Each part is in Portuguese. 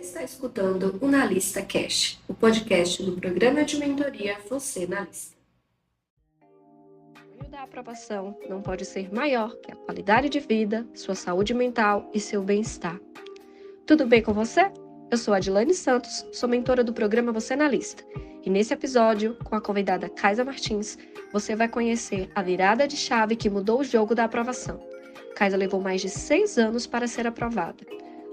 Está escutando o Na Lista Cash, o podcast do programa de mentoria Você na Lista. O sonho da aprovação não pode ser maior que a qualidade de vida, sua saúde mental e seu bem-estar. Tudo bem com você? Eu sou Adilane Santos, sou mentora do programa Você na Lista. E nesse episódio, com a convidada Kaisa Martins, você vai conhecer a virada de chave que mudou o jogo da aprovação. Kaisa levou mais de 6 anos para ser aprovada.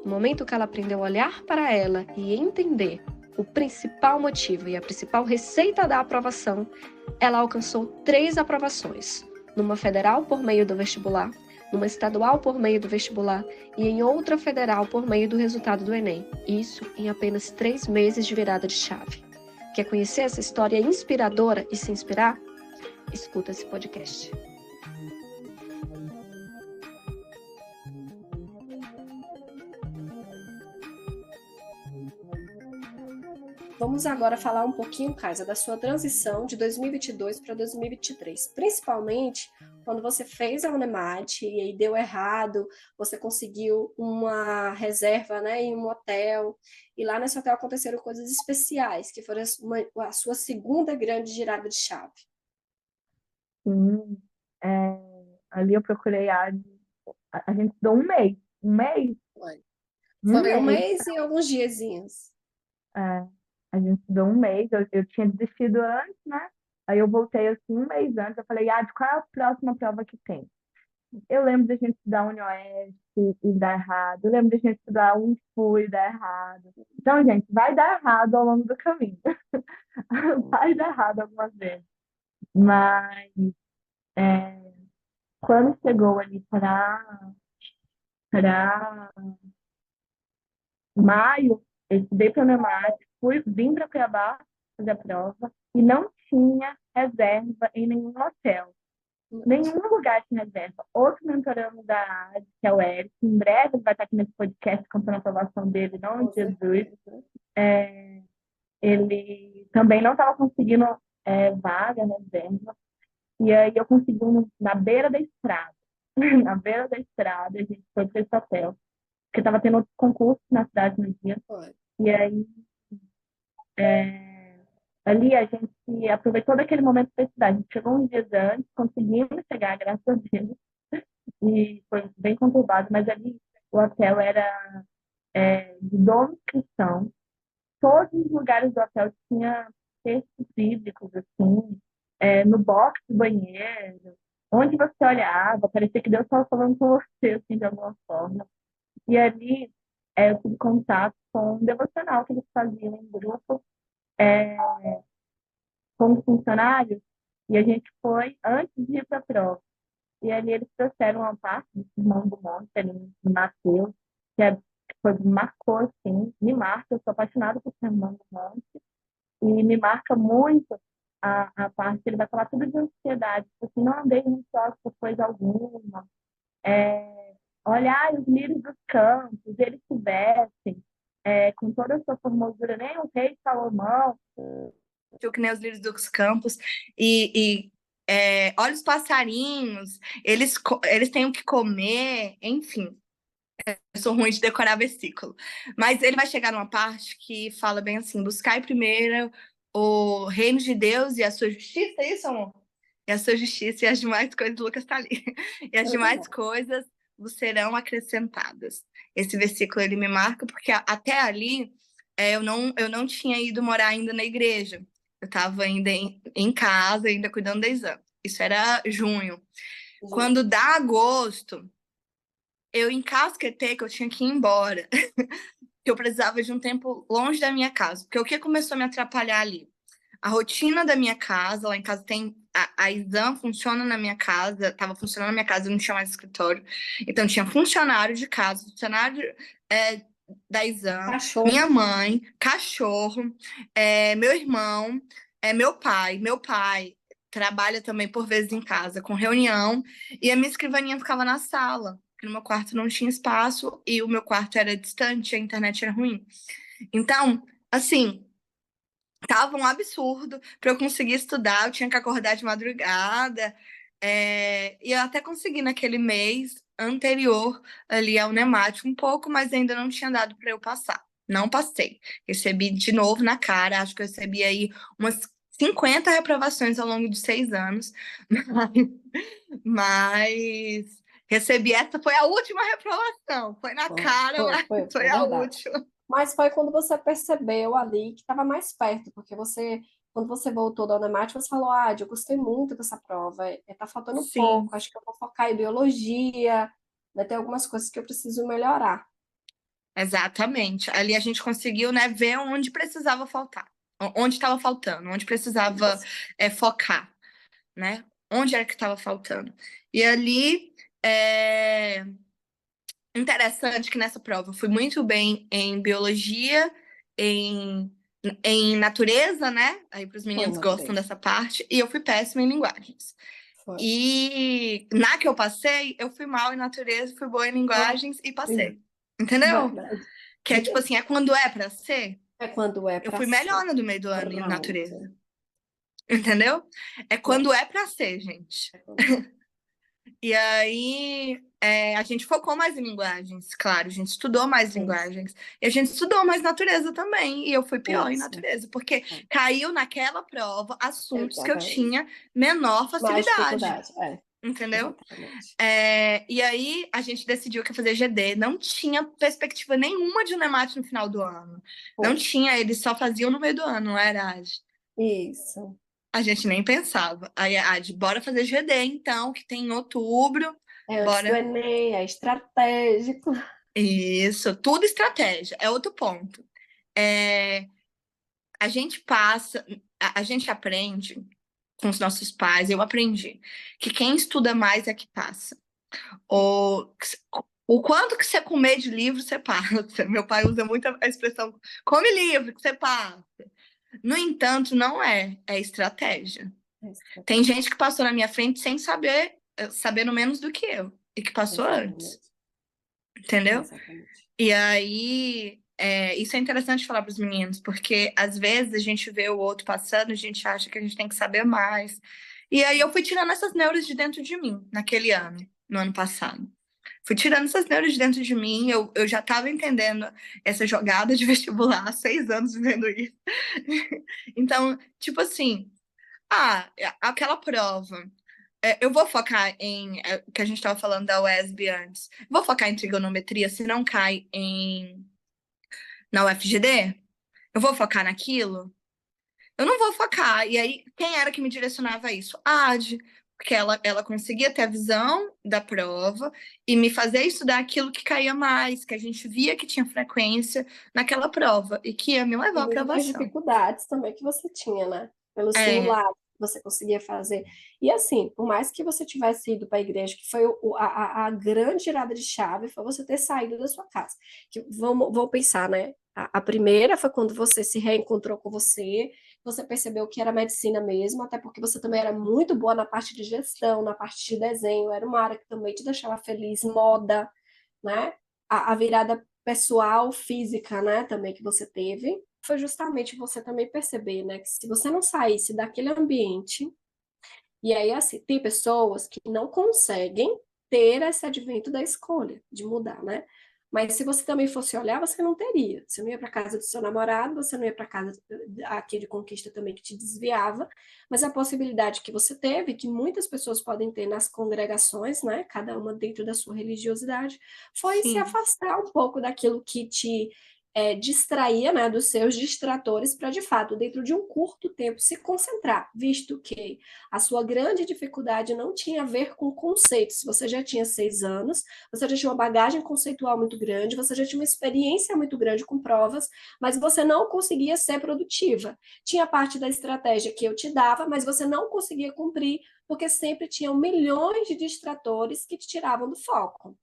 No momento que ela aprendeu a olhar para ela e entender o principal motivo e a principal receita da aprovação, ela alcançou 3 aprovações. Numa federal por meio do vestibular, numa estadual por meio do vestibular e em outra federal por meio do resultado do Enem. Isso em apenas 3 meses de virada de chave. Quer conhecer essa história inspiradora e se inspirar? Escuta esse podcast. Vamos agora falar um pouquinho, Kaisa, da sua transição de 2022 para 2023, principalmente quando você fez a Unemat e aí deu errado, você conseguiu uma reserva, né, em um hotel, e lá nesse hotel aconteceram coisas especiais, que foram a sua segunda grande girada de chave. Sim, ali eu procurei a gente estudou um mês, um Foi um mês, mês e alguns diazinhos. é, a gente estudou um mês, eu tinha desistido antes, né? Aí eu voltei assim um mês antes, eu falei, qual é a próxima prova que tem? Eu lembro da gente estudar UniOeste e dar errado, eu lembro da gente estudar UniFu e dar errado. Então, gente, vai dar errado ao longo do caminho. Vai dar errado algumas vezes. Mas quando chegou ali para maio, eu estudei para o vim para Cuiabá fazer a prova e não tinha reserva em nenhum hotel. Nenhum lugar tinha reserva. Outro mentorando da área, que é o Eric, em breve ele vai estar aqui nesse podcast contando a aprovação dele, em nome de Jesus. Ele também não estava conseguindo vaga, reserva. E aí eu consegui na beira da estrada. Na beira da estrada, a gente foi para esse hotel. Porque estava tendo outros concursos na cidade no dia. E aí, ali a gente aproveitou daquele momento para estudar. A gente chegou uns dias antes, conseguimos chegar, graças a Deus, e foi bem conturbado, mas ali o hotel era de donos cristãos. Todos os lugares do hotel tinha textos bíblicos, assim, no box do banheiro, onde você olhava, parecia que Deus estava falando com você, assim, de alguma forma. E ali eu tive contato com um devocional que eles faziam em grupo, é, com os funcionários, e a gente foi antes de ir para a prova. E ali eles trouxeram uma parte do Sermão do Monte, ali em Mateus, que marcou, assim, me marca, eu sou apaixonada por Sermão do Monte, e me marca muito a parte que ele vai falar tudo de ansiedade, tipo assim, não andei ansiosa por coisa alguma, olhar os lírios dos campos, eles se vestem com toda a sua formosura, nem o rei Salomão, que nem os lírios dos campos, olha os passarinhos, eles têm o que comer, enfim. Eu sou ruim de decorar versículo. Mas ele vai chegar numa parte que fala bem assim: buscai primeiro o reino de Deus e a sua justiça, é isso, amor? E a sua justiça e as demais coisas, Lucas tá ali. E as demais coisas vos serão acrescentadas. Esse versículo ele me marca porque até ali eu não tinha ido morar ainda na igreja. Eu estava ainda em casa, ainda cuidando da exame. Isso era junho. Quando dá agosto, eu encasquetei que eu tinha que ir embora. Que eu precisava de um tempo longe da minha casa. Porque o que começou a me atrapalhar ali? A rotina da minha casa, lá em casa tem... A exam funciona na minha casa, estava funcionando na minha casa, eu não tinha mais escritório. Então tinha funcionário de casa, funcionário da exam, minha mãe, cachorro, meu irmão, meu pai. Meu pai trabalha também por vezes em casa, com reunião, e a minha escrivaninha ficava na sala, porque no meu quarto não tinha espaço e o meu quarto era distante, a internet era ruim. Então, assim, tava um absurdo para eu conseguir estudar, eu tinha que acordar de madrugada, e eu até consegui naquele mês anterior ali ao Unemat um pouco, mas ainda não tinha dado para eu passar. não passei. Recebi de novo na cara, acho que eu recebi aí umas 50 reprovações ao longo de 6 anos, mas recebi essa, foi a última reprovação, foi na cara, mas foi Foi a verdade. última. Mas foi quando você percebeu ali que estava mais perto, porque você, quando você voltou da Unemate, você falou, eu gostei muito dessa prova, tá faltando um Sim, pouco, acho que eu vou focar em biologia, né, tem algumas coisas que eu preciso melhorar. exatamente. Ali a gente conseguiu, né, ver onde precisava faltar, onde estava faltando, onde precisava focar, né? Onde era que estava faltando. E ali, é interessante que nessa prova eu fui muito bem em biologia, em, em natureza, né? Aí para os Foi, meninos gostam natureza. dessa parte, e eu fui péssima em linguagens. Foi. E na que eu passei, eu fui mal em natureza, fui boa em Ah, linguagens e sim, passei. Entendeu? verdade. Que é tipo assim, é quando é para ser, É quando é eu para fui ser. melhor no meio do ano em natureza. Pronto. Entendeu? É quando Pronto. é para ser, gente. É quando é. E aí, a gente focou mais em linguagens, claro, a gente estudou mais Isso. linguagens. E a gente estudou mais natureza também. E eu fui pior em Isso. natureza, porque É. caiu naquela prova assuntos que eu Exatamente. tinha menor Mais facilidade, dificuldade. É, entendeu? exatamente. E aí a gente decidiu que ia fazer GD. Não tinha perspectiva nenhuma de Unemate no final do ano. Não Foi. tinha, eles só faziam no meio do ano, não era? Isso. A gente nem pensava. Aí, bora fazer GD então, que tem em outubro. É antes do Bora. Enem, é estratégico. Isso, tudo estratégia. É outro ponto. É, a gente passa, a gente aprende com os nossos pais, eu aprendi, que quem estuda mais é que passa. O, o quanto que você comer de livro, você passa. Meu pai usa muito a expressão, come livro, que você passa. No entanto, não é estratégia. É Tem estratégia. gente que passou na minha frente sem saber, sabendo menos do que eu, e que passou antes, Exatamente. entendeu? Exatamente. E aí, isso é interessante falar para os meninos, porque às vezes a gente vê o outro passando, a gente acha que a gente tem que saber mais. E aí eu fui tirando essas neuras de dentro de mim, naquele ano, no ano passado. Fui tirando essas neuras de dentro de mim, eu já estava entendendo essa jogada de vestibular há 6 anos vivendo isso. Então, tipo assim, aquela prova. Eu vou focar em, que a gente estava falando da UESB antes. Vou focar em trigonometria se não cai na UFGD? Eu vou focar naquilo? Eu não vou focar. E aí, quem era que me direcionava a isso? A Ade, porque ela conseguia ter a visão da prova e me fazer estudar aquilo que caía mais, que a gente via que tinha frequência naquela prova e que ia me levar E à muito das aprovação. dificuldades também que você tinha, né? Pelo É, simulado que você conseguia fazer. E assim, por mais que você tivesse ido para a igreja, que foi a grande tirada de chave, foi você ter saído da sua casa. Que, vamos pensar, né? A primeira foi quando você se reencontrou com você percebeu que era medicina mesmo, até porque você também era muito boa na parte de gestão, na parte de desenho, era uma área que também te deixava feliz, moda, né? A virada pessoal, física, né, também que você teve, foi justamente você também perceber, né, que se você não saísse daquele ambiente, e aí assim, tem pessoas que não conseguem ter esse advento da escolha, de mudar, né? Mas se você também fosse olhar, você não teria. Você não ia para casa do seu namorado, você não ia para casa aqui de conquista também que te desviava, mas a possibilidade que você teve, que muitas pessoas podem ter nas congregações, né, cada uma dentro da sua religiosidade, foi se sim, afastar um pouco daquilo que te distraía, né, dos seus distratores para, de fato, dentro de um curto tempo, se concentrar, visto que a sua grande dificuldade não tinha a ver com conceitos. Você já tinha 6 anos, você já tinha uma bagagem conceitual muito grande, você já tinha uma experiência muito grande com provas, mas você não conseguia ser produtiva. Tinha parte da estratégia que eu te dava, mas você não conseguia cumprir, porque sempre tinham milhões de distratores que te tiravam do foco.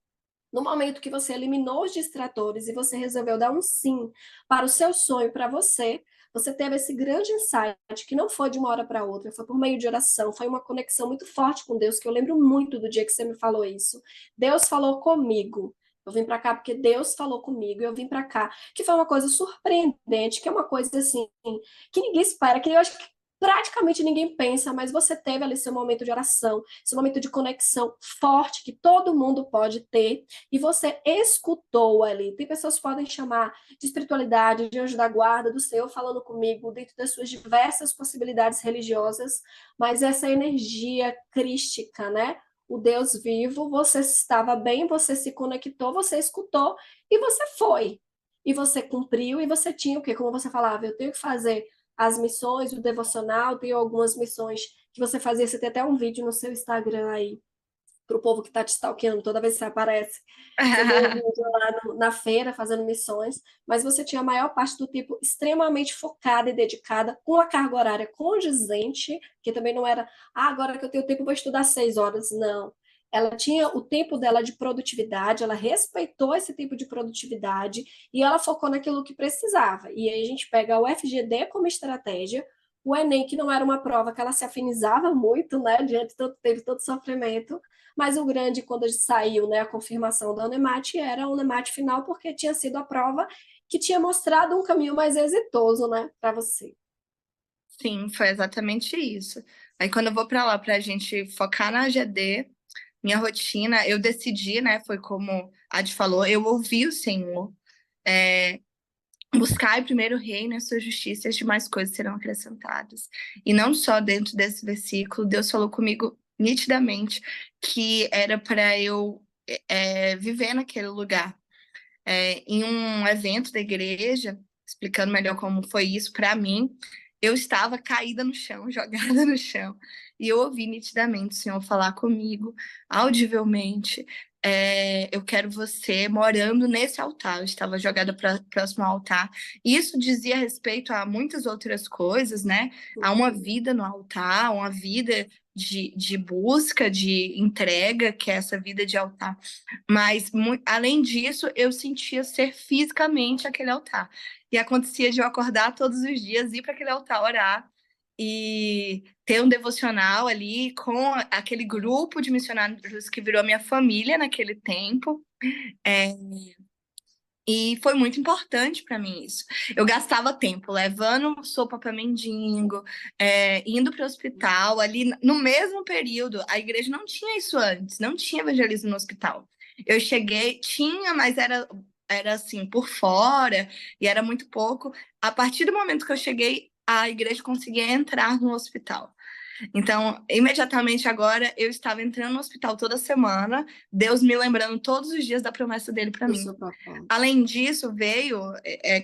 No momento que você eliminou os distratores e você resolveu dar um sim para o seu sonho, para você, você teve esse grande insight que não foi de uma hora para outra, foi por meio de oração, foi uma conexão muito forte com Deus, que eu lembro muito do dia que você me falou isso. Deus falou comigo. Eu vim para cá porque Deus falou comigo, eu vim para cá, que foi uma coisa surpreendente, que é uma coisa assim, que ninguém espera, que eu acho que praticamente ninguém pensa, mas você teve ali seu momento de oração, seu momento de conexão forte que todo mundo pode ter, e você escutou ali. Tem pessoas que podem chamar de espiritualidade, de anjo da guarda, do Senhor falando comigo, dentro das suas diversas possibilidades religiosas, mas essa energia crística, né? O Deus vivo, você estava bem, você se conectou, você escutou e você foi. E você cumpriu, e você tinha o quê? Como você falava, eu tenho que fazer as missões, o devocional, tem algumas missões que você fazia, você tem até um vídeo no seu Instagram aí, para o povo que está te stalkeando toda vez que você aparece. Você tem um vídeo lá na feira fazendo missões, mas você tinha a maior parte do tempo extremamente focada e dedicada, com a carga horária condizente, que também não era, agora que eu tenho tempo, vou estudar 6 horas. Não. Ela tinha o tempo dela de produtividade, ela respeitou esse tempo de produtividade e ela focou naquilo que precisava. E aí a gente pega o FGD como estratégia, o Enem, que não era uma prova que ela se afinizava muito, né, diante de todo, teve todo sofrimento, mas o grande, quando saiu, né, a confirmação da Unemat, era a Unemat final, porque tinha sido a prova que tinha mostrado um caminho mais exitoso, né, para você. Sim, foi exatamente isso. Aí quando eu vou para lá para a gente focar na AGD, minha rotina, eu decidi, né? Foi como a Adi falou, eu ouvi o Senhor. É, buscai primeiro o reino e a sua justiça, e as demais coisas serão acrescentadas. E não só dentro desse versículo, Deus falou comigo nitidamente que era para eu viver naquele lugar. Em um evento da igreja, explicando melhor como foi isso para mim, eu estava caída no chão, jogada no chão, e eu ouvi nitidamente o Senhor falar comigo, audivelmente, eu quero você morando nesse altar. Eu estava jogada próximo ao altar. Isso dizia respeito a muitas outras coisas, né? A uma vida no altar, uma vida de busca, de entrega, que é essa vida de altar. Mas, além disso, eu sentia ser fisicamente aquele altar. E acontecia de eu acordar todos os dias, ir para aquele altar orar e ter um devocional ali com aquele grupo de missionários que virou minha família naquele tempo. É, e foi muito importante para mim isso. Eu gastava tempo levando sopa para mendigo, indo para o hospital. Ali no mesmo período, a igreja não tinha isso antes, não tinha evangelismo no hospital. Eu cheguei, tinha, mas era assim, por fora, e era muito pouco. A partir do momento que eu cheguei, a igreja conseguia entrar no hospital. Então, imediatamente agora, eu estava entrando no hospital toda semana, Deus me lembrando todos os dias da promessa dele para mim. Além disso, veio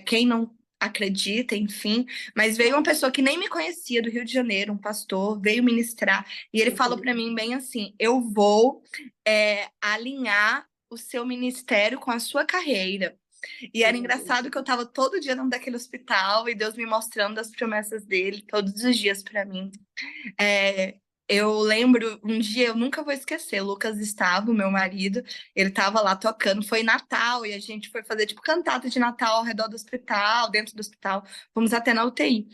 quem não acredita, enfim, mas veio uma pessoa que nem me conhecia do Rio de Janeiro, um pastor, veio ministrar, e ele falou para mim bem assim: eu vou alinhar o seu ministério com a sua carreira. E era engraçado que eu estava todo dia dentro daquele hospital e Deus me mostrando as promessas dele todos os dias para mim. Eu lembro, um dia eu nunca vou esquecer, o Lucas estava, o meu marido, ele estava lá tocando, foi Natal, e a gente foi fazer tipo cantata de Natal ao redor do hospital, dentro do hospital, fomos até na UTI.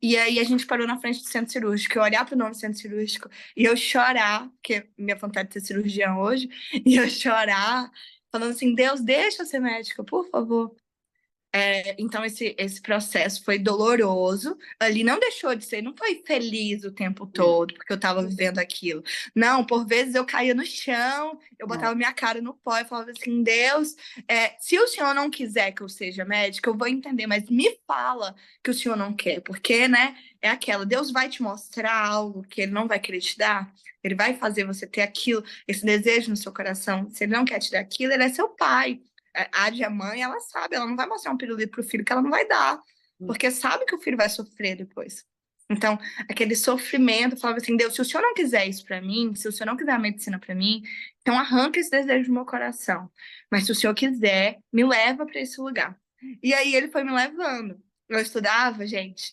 E aí a gente parou na frente do centro cirúrgico, eu olhar para o nome do centro cirúrgico e eu chorar, porque minha vontade de ser cirurgião hoje, e eu chorar, falando assim: Deus, deixa eu ser médica, por favor. Então, esse processo foi doloroso. Ali não deixou de ser, não foi feliz o tempo todo, porque eu estava vivendo aquilo. Não, por vezes eu caía no chão, eu botava minha cara no pó e falava assim: Deus, se o Senhor não quiser que eu seja médica, eu vou entender, mas me fala que o Senhor não quer, porque, né, é aquela, Deus vai te mostrar algo que Ele não vai querer te dar, Ele vai fazer você ter aquilo, esse desejo no seu coração. Se Ele não quer te dar aquilo, Ele é seu pai. A mãe, ela sabe, ela não vai mostrar um pirulito pro filho que ela não vai dar, porque sabe que o filho vai sofrer depois. Então, aquele sofrimento, falava assim: Deus, se o Senhor não quiser isso para mim, se o Senhor não quiser a medicina para mim, então arranca esse desejo do meu coração. Mas se o Senhor quiser, me leva para esse lugar. E aí ele foi me levando. Eu estudava, gente,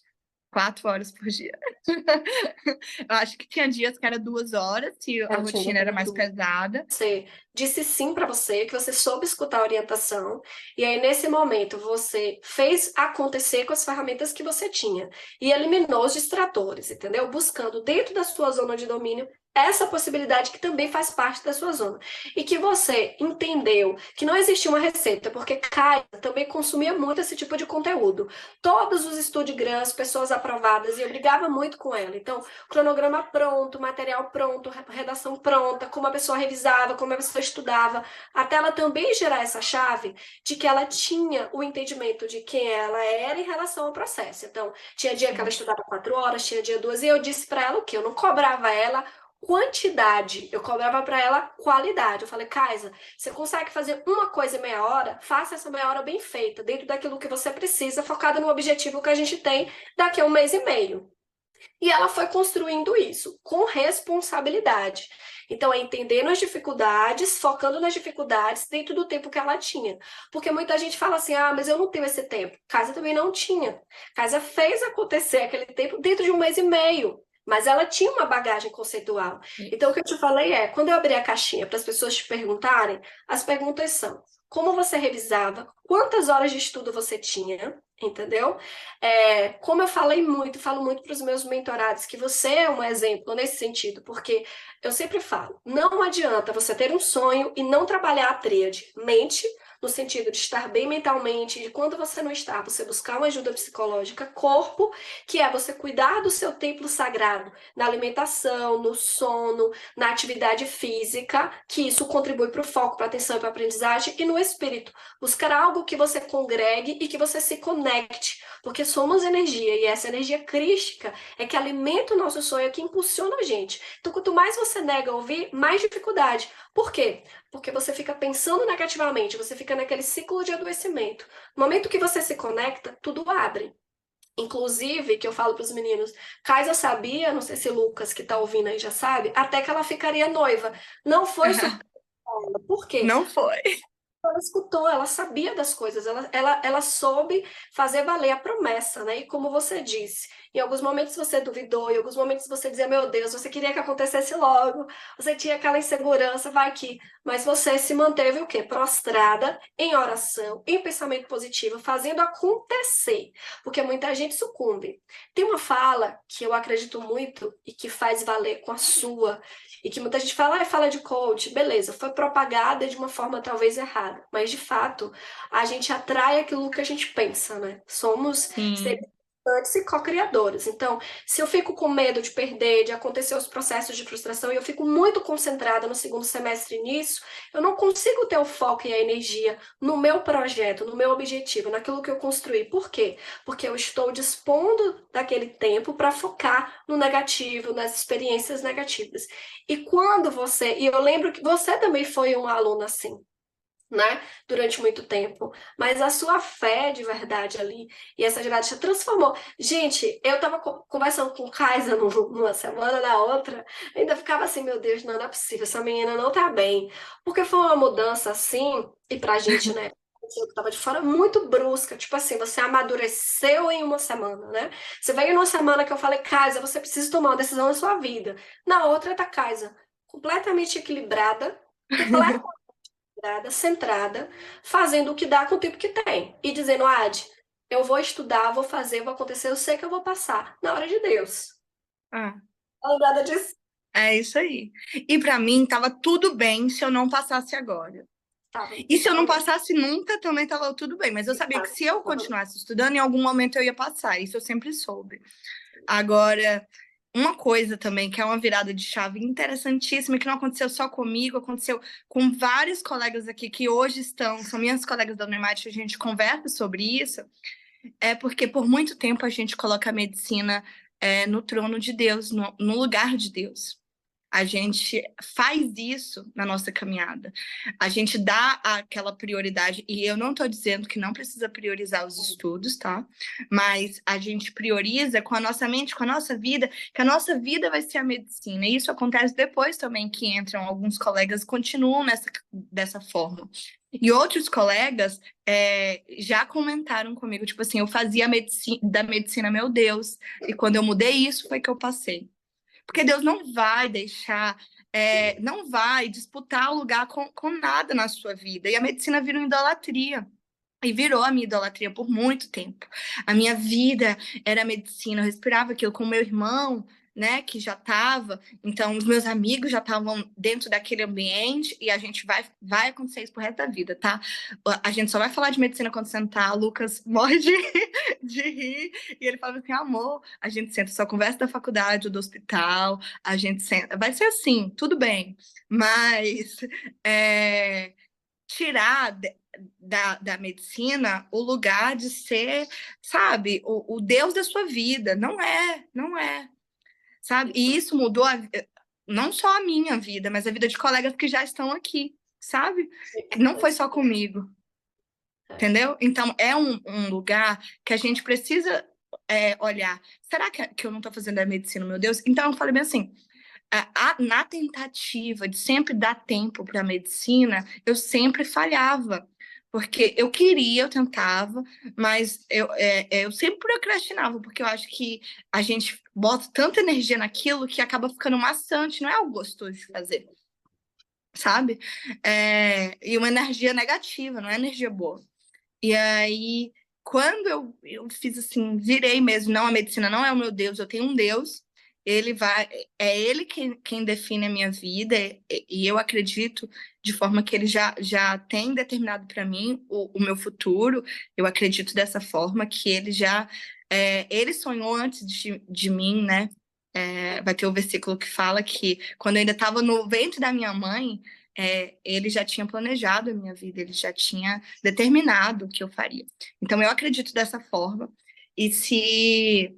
4 horas por dia. Eu acho que tinha dias que era 2 horas, se a rotina era mais pesada. Você disse sim para você, que você soube escutar a orientação, e aí nesse momento você fez acontecer com as ferramentas que você tinha e eliminou os distratores, entendeu? Buscando dentro da sua zona de domínio essa possibilidade que também faz parte da sua zona. E que você entendeu que não existia uma receita, porque Caia também consumia muito esse tipo de conteúdo. Todos os Studigrams, pessoas aprovadas, e eu brigava muito com ela. Então, cronograma pronto, material pronto, redação pronta, como a pessoa revisava, como a pessoa estudava, até ela também gerar essa chave de que ela tinha o entendimento de quem ela era em relação ao processo. Então, tinha dia que ela estudava 4 horas, tinha dia 2, e eu disse para ela o quê? Eu não cobrava ela quantidade, eu cobrava para ela qualidade. Eu falei, Kaisa, você consegue fazer uma coisa em meia hora? Faça essa meia hora bem feita, dentro daquilo que você precisa, focada no objetivo que a gente tem daqui a 1 mês e meio. E ela foi construindo isso com responsabilidade. Então, é entendendo as dificuldades, focando nas dificuldades dentro do tempo que ela tinha. Porque muita gente fala assim: ah, mas eu não tenho esse tempo. Casa também não tinha. Casa fez acontecer aquele tempo dentro de 1 mês e meio. Mas ela tinha uma bagagem conceitual. Então, o que eu te falei é: quando eu abri a caixinha para as pessoas te perguntarem, as perguntas são: como você revisava? Quantas horas de estudo você tinha? Entendeu? Como eu falei muito, falo muito para os meus mentorados, que você é um exemplo nesse sentido, porque eu sempre falo, não adianta você ter um sonho e não trabalhar a tríade. Mente, no sentido de estar bem mentalmente, de quando você não está, você buscar uma ajuda psicológica. Corpo, que é você cuidar do seu templo sagrado, na alimentação, no sono, na atividade física, que isso contribui para o foco, para a atenção e para a aprendizagem. E no espírito, buscar algo que você congregue e que você se conecte, porque somos energia, e essa energia crística é que alimenta o nosso sonho, é que impulsiona a gente. Então, quanto mais você nega ouvir, mais dificuldade. Por quê? Porque você fica pensando negativamente, você fica naquele ciclo de adoecimento. No momento que você se conecta, tudo abre. Inclusive, que eu falo para os meninos, Kaisa sabia, não sei se Lucas que está ouvindo aí já sabe, até que ela ficaria noiva. Não foi surpresa. Por quê? Não foi. Ela escutou, ela sabia das coisas, ela soube fazer valer a promessa, né? E como você disse, em alguns momentos você duvidou, em alguns momentos você dizia, meu Deus, você queria que acontecesse logo, você tinha aquela insegurança, vai que. Mas você se manteve o quê? Prostrada, em oração, em pensamento positivo, fazendo acontecer, porque muita gente sucumbe. Tem uma fala que eu acredito muito e que faz valer com a sua, e que muita gente fala, fala de coach, beleza, foi propagada de uma forma talvez errada, mas de fato a gente atrai aquilo que a gente pensa, né? Somos seres Sim. pensantes e co-criadores. Então, se eu fico com medo de perder, de acontecer os processos de frustração, e eu fico muito concentrada no segundo semestre nisso, eu não consigo ter o foco e a energia no meu projeto, no meu objetivo, naquilo que eu construí. Por quê? Porque eu estou dispondo daquele tempo para focar no negativo, nas experiências negativas. E quando você, e eu lembro que você também foi um aluno assim, né, durante muito tempo, mas a sua fé de verdade ali, e essa verdade te transformou. Gente, eu tava conversando com o Kaisa numa semana, na outra, ainda ficava assim, meu Deus, não é possível, essa menina não tá bem, porque foi uma mudança assim, e pra gente, né, eu que tava de fora, muito brusca, tipo assim, você amadureceu em 1 semana, né? Você veio numa semana que eu falei, Kaisa, você precisa tomar uma decisão na sua vida. Na outra tá Kaisa, completamente equilibrada, completamente centrada, fazendo o que dá com o tempo que tem. E dizendo, Ad, eu vou estudar, vou fazer, vou acontecer, eu sei que eu vou passar. Na hora de Deus. Ah, Lembrada disso. é isso aí. E pra mim tava tudo bem se eu não passasse agora. Tava. E se eu não passasse nunca, também tava tudo bem. Mas eu sabia que se eu continuasse estudando, em algum momento eu ia passar. Isso eu sempre soube. Agora, uma coisa também que é uma virada de chave interessantíssima, que não aconteceu só comigo, aconteceu com vários colegas aqui que hoje são minhas colegas da Unemate, a gente conversa sobre isso, é porque por muito tempo a gente coloca a medicina no trono de Deus, no lugar de Deus. A gente faz isso na nossa caminhada. A gente dá aquela prioridade, e eu não estou dizendo que não precisa priorizar os estudos, tá? Mas a gente prioriza com a nossa mente, com a nossa vida, que a nossa vida vai ser a medicina. E isso acontece depois também que entram alguns colegas, continuam dessa forma. E outros colegas já comentaram comigo, tipo assim, eu fazia da medicina, meu Deus, e quando eu mudei isso foi que eu passei. Porque Deus não vai deixar, não vai disputar o lugar com nada na sua vida. E a medicina virou idolatria. E virou a minha idolatria por muito tempo. A minha vida era medicina, eu respirava aquilo com meu irmão, né, que já estava, então os meus amigos já estavam dentro daquele ambiente e a gente vai acontecer isso pro resto da vida, tá? A gente só vai falar de medicina quando sentar, o Lucas morre de rir, e ele fala assim, amor, a gente senta, só conversa da faculdade, do hospital, a gente senta, vai ser assim, tudo bem, mas tirar da medicina o lugar de ser, sabe, o Deus da sua vida, não é, sabe? E isso mudou não só a minha vida, mas a vida de colegas que já estão aqui, sabe? Não foi só comigo, entendeu? Então, é um lugar que a gente precisa olhar. Será que eu não estou fazendo a medicina, meu Deus? Então, eu falei bem assim, na tentativa de sempre dar tempo para a medicina, eu sempre falhava. Porque eu queria, eu tentava, mas eu sempre procrastinava, porque eu acho que a gente bota tanta energia naquilo que acaba ficando maçante, não é algo gostoso de fazer, sabe? E uma energia negativa, não é energia boa. E aí, quando eu fiz assim, virei mesmo, não, a medicina não é o meu Deus, eu tenho um Deus, é ele quem define a minha vida, e eu acredito de forma que ele já tem determinado para mim o meu futuro, eu acredito dessa forma que ele sonhou antes de mim, né? Vai ter o versículo que fala que quando eu ainda estava no ventre da minha mãe, ele já tinha planejado a minha vida, ele já tinha determinado o que eu faria. Então, eu acredito dessa forma. E se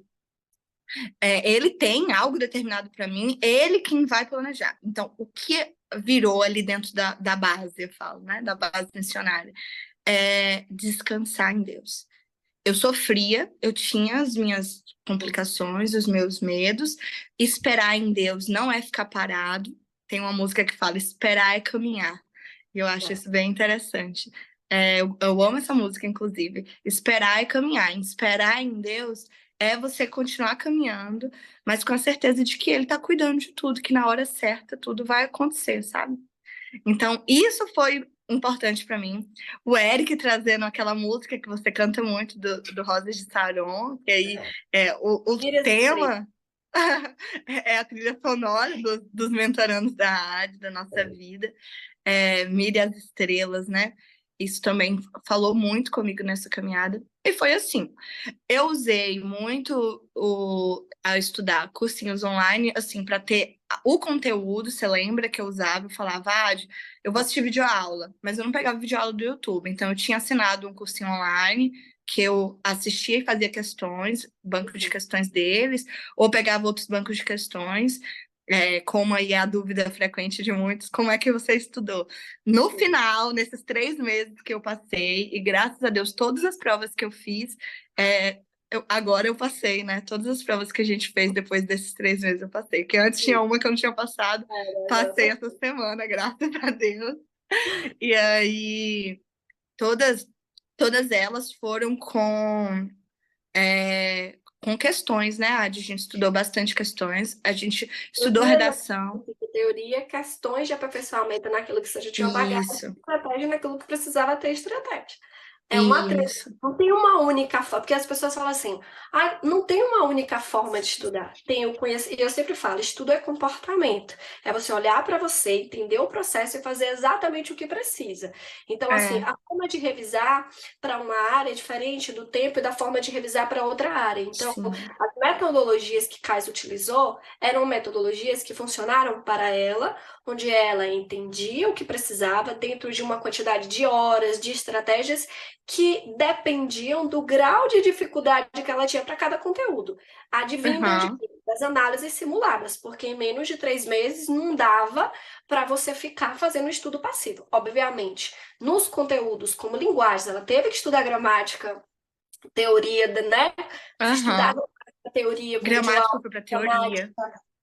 ele tem algo determinado para mim, ele quem vai planejar. Então, o que virou ali dentro da base, eu falo, né? Da base missionária, é descansar em Deus. Eu sofria, eu tinha as minhas complicações, os meus medos. Esperar em Deus não é ficar parado. Tem uma música que fala esperar é caminhar. E eu acho isso bem interessante. Eu amo essa música, inclusive. Esperar é caminhar. Esperar em Deus é você continuar caminhando, mas com a certeza de que Ele está cuidando de tudo, que na hora certa tudo vai acontecer, sabe? Então, isso foi importante para mim. O Eric trazendo aquela música que você canta muito do Rosas de Saron, que aí o tema é a trilha sonora dos mentorandos da área, da nossa vida. Mire as estrelas, né? Isso também falou muito comigo nessa caminhada. E foi assim, eu usei muito a estudar cursinhos online, assim, para ter o conteúdo. Você lembra que eu usava? Eu falava, eu vou assistir videoaula, mas eu não pegava videoaula do YouTube. Então, eu tinha assinado um cursinho online que eu assistia e fazia questões, banco de questões deles, ou pegava outros bancos de questões. Como aí é a dúvida frequente de muitos, como é que você estudou? No final, nesses 3 meses que eu passei, e graças a Deus, todas as provas que eu fiz, agora eu passei, né? Todas as provas que a gente fez depois desses 3 meses eu passei. Porque antes tinha uma que eu não tinha passado, passei essa semana, graças a Deus. E aí, todas elas foram com questões, né, Adi? A gente estudou bastante questões, a gente estudou redação. Teoria, questões de aperfeiçoamento naquilo que você já tinha bagagem, estratégia naquilo que precisava ter estratégia. Não tem uma única forma, porque as pessoas falam assim, não tem uma única forma de estudar. E eu sempre falo, estudo é comportamento. É você olhar para você, entender o processo e fazer exatamente o que precisa. Então, assim, a forma de revisar para uma área é diferente do tempo e da forma de revisar para outra área. Então, as metodologias que Kais utilizou eram metodologias que funcionaram para ela, onde ela entendia o que precisava dentro de uma quantidade de horas, de estratégias que dependiam do grau de dificuldade que ela tinha para cada conteúdo. Advindo das análises simuladas, porque em menos de 3 meses não dava para você ficar fazendo estudo passivo. Obviamente, nos conteúdos como linguagens, ela teve que estudar gramática, teoria, né? Estudar teoria, gramática foi para teoria.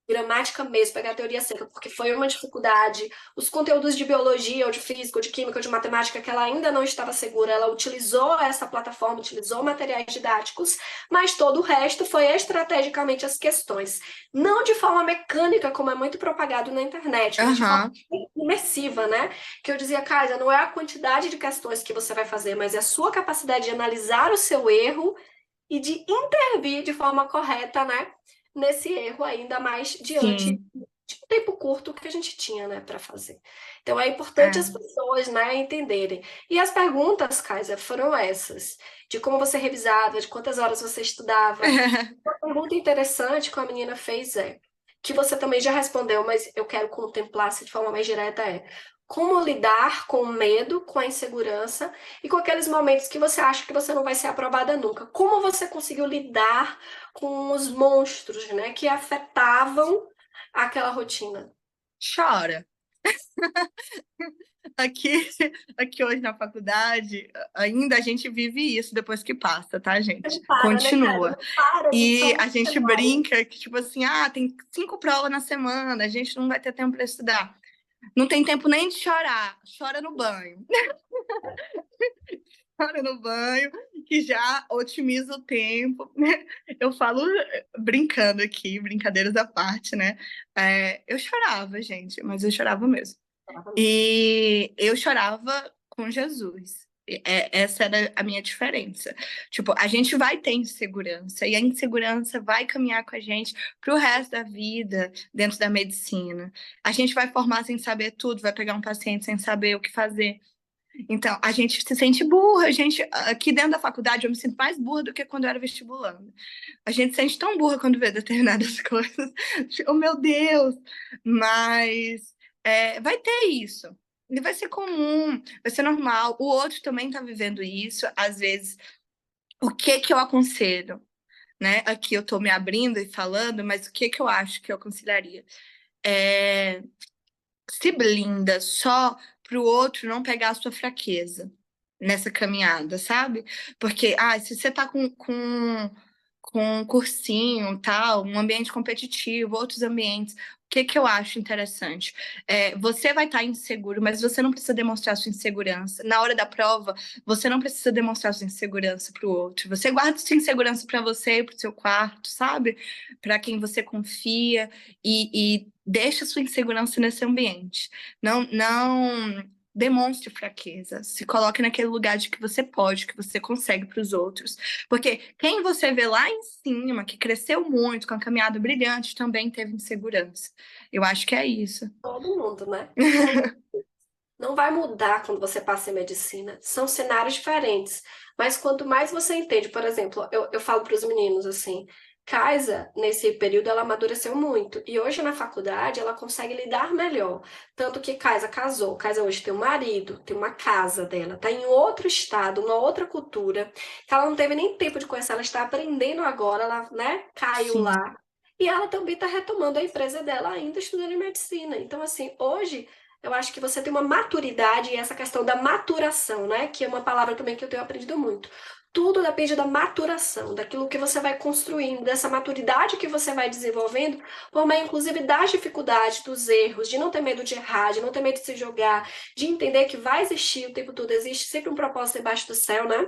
Gramática mesmo, pegar a teoria seca, porque foi uma dificuldade. Os conteúdos de biologia, ou de física, ou de química, ou de matemática, que ela ainda não estava segura, ela utilizou essa plataforma, utilizou materiais didáticos, mas todo o resto foi estrategicamente as questões. Não de forma mecânica, como é muito propagado na internet, mas de forma imersiva, né? Que eu dizia, Kaisa, não é a quantidade de questões que você vai fazer, mas é a sua capacidade de analisar o seu erro e de intervir de forma correta, né? nesse erro ainda mais diante Sim, de um tempo curto que a gente tinha, né, para fazer. Então é importante as é. pessoas, né, entenderem. E as perguntas, Kaisa, foram essas, de como você revisava, de quantas horas você estudava. Uma pergunta interessante que a menina fez que você também já respondeu, mas eu quero contemplar se de forma mais direta como lidar com o medo, com a insegurança e com aqueles momentos que você acha que você não vai ser aprovada nunca. Como você conseguiu lidar com os monstros, né, que afetavam aquela rotina? Chora. Aqui, aqui hoje na faculdade, ainda a gente vive isso depois que passa, tá, gente? Não para, né, cara? Continua. Não para de E tão a gente brinca que, tipo assim, tem 5 provas na semana, a gente não vai ter tempo para estudar. Não tem tempo nem de chorar, chora no banho. Chora no banho, que já otimiza o tempo, né? Eu falo brincando aqui, brincadeiras à parte, né? Eu chorava, gente, mas eu chorava mesmo. E eu chorava com Jesus. Essa era a minha diferença. Tipo, a gente vai ter insegurança, e a insegurança vai caminhar com a gente pro resto da vida dentro da medicina. A gente vai formar sem saber tudo, vai pegar um paciente sem saber o que fazer. Então, a gente se sente burra. A gente, aqui dentro da faculdade, eu me sinto mais burra do que quando eu era vestibulando. A gente se sente tão burra quando vê determinadas coisas. Oh, meu Deus! Mas vai ter isso. E vai ser comum, vai ser normal. O outro também está vivendo isso. Às vezes, o que que eu aconselho? Né? Aqui eu estou me abrindo e falando, mas o que que eu acho que eu aconselharia? É, se blinda só para o outro não pegar a sua fraqueza nessa caminhada, sabe? Porque, se você tá com um cursinho, tal, um ambiente competitivo, outros ambientes, o que que eu acho interessante? Você vai estar inseguro, mas você não precisa demonstrar sua insegurança. Na hora da prova, você não precisa demonstrar sua insegurança para o outro. Você guarda sua insegurança para você, para o seu quarto, sabe? Para quem você confia e deixa sua insegurança nesse ambiente. Não demonstre fraqueza. Se coloque naquele lugar de que você pode, que você consegue para os outros. Porque quem você vê lá em cima, que cresceu muito, com a caminhada brilhante, também teve insegurança. Eu acho que é isso. Todo mundo, né? Não vai mudar quando você passa em medicina. São cenários diferentes. Mas quanto mais você entende, por exemplo, eu falo para os meninos assim, Kaisa, nesse período, ela amadureceu muito. E hoje na faculdade ela consegue lidar melhor. Tanto que Kaisa casou. Kaisa hoje tem um marido, tem uma casa dela, está em outro estado, uma outra cultura, que ela não teve nem tempo de conhecer, ela está aprendendo agora, ela, né, caiu Sim. lá. E ela também está retomando a empresa dela ainda estudando em medicina. Então, assim, hoje eu acho que você tem uma maturidade e essa questão da maturação, né? Que é uma palavra também que eu tenho aprendido muito. Tudo depende da maturação, daquilo que você vai construindo, dessa maturidade que você vai desenvolvendo, por meio, inclusive, das dificuldades, dos erros, de não ter medo de errar, de não ter medo de se jogar, de entender que vai existir o tempo todo, existe sempre um propósito debaixo do céu, né?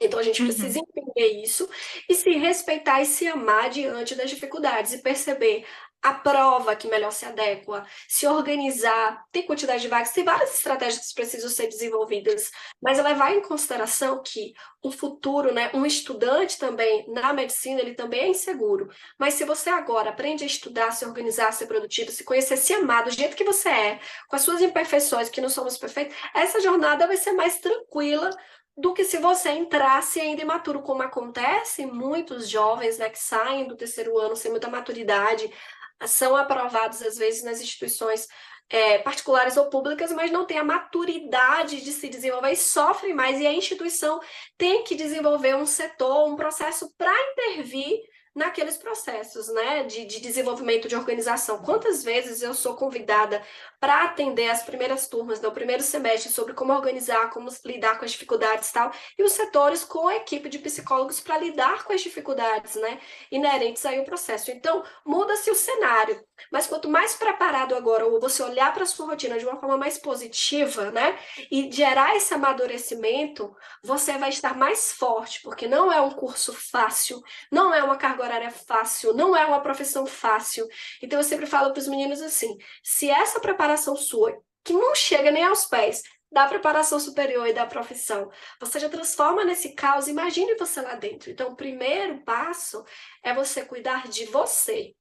Então a gente precisa Uhum. entender isso e se respeitar e se amar diante das dificuldades e perceber a prova que melhor se adequa, se organizar, tem quantidade de vagas, tem várias estratégias que precisam ser desenvolvidas, mas levar em consideração que o futuro, né, um estudante também na medicina, ele também é inseguro. Mas se você agora aprende a estudar, se organizar, ser produtivo, se conhecer, se amar do jeito que você é, com as suas imperfeições, que não somos perfeitos, essa jornada vai ser mais tranquila do que se você entrasse ainda imaturo, como acontece, muitos jovens, né, que saem do terceiro ano sem muita maturidade, são aprovados às vezes nas instituições particulares ou públicas, mas não têm a maturidade de se desenvolver e sofrem mais, e a instituição tem que desenvolver um setor, um processo para intervir naqueles processos, né, de desenvolvimento de organização. Quantas vezes eu sou convidada para atender as primeiras turmas do primeiro semestre sobre como organizar, como lidar com as dificuldades e tal, e os setores com a equipe de psicólogos para lidar com as dificuldades, né, inerentes aí ao processo. Então, muda-se o cenário, mas quanto mais preparado agora, ou você olhar para a sua rotina de uma forma mais positiva, né, e gerar esse amadurecimento, você vai estar mais forte, porque não é um curso fácil, não é uma carga horária fácil, não é uma profissão fácil. Então, eu sempre falo para os meninos assim, se essa preparação sua, que não chega nem aos pés, da preparação superior e da profissão. Você já transforma nesse caos, imagine você lá dentro. Então, o primeiro passo é você cuidar de você,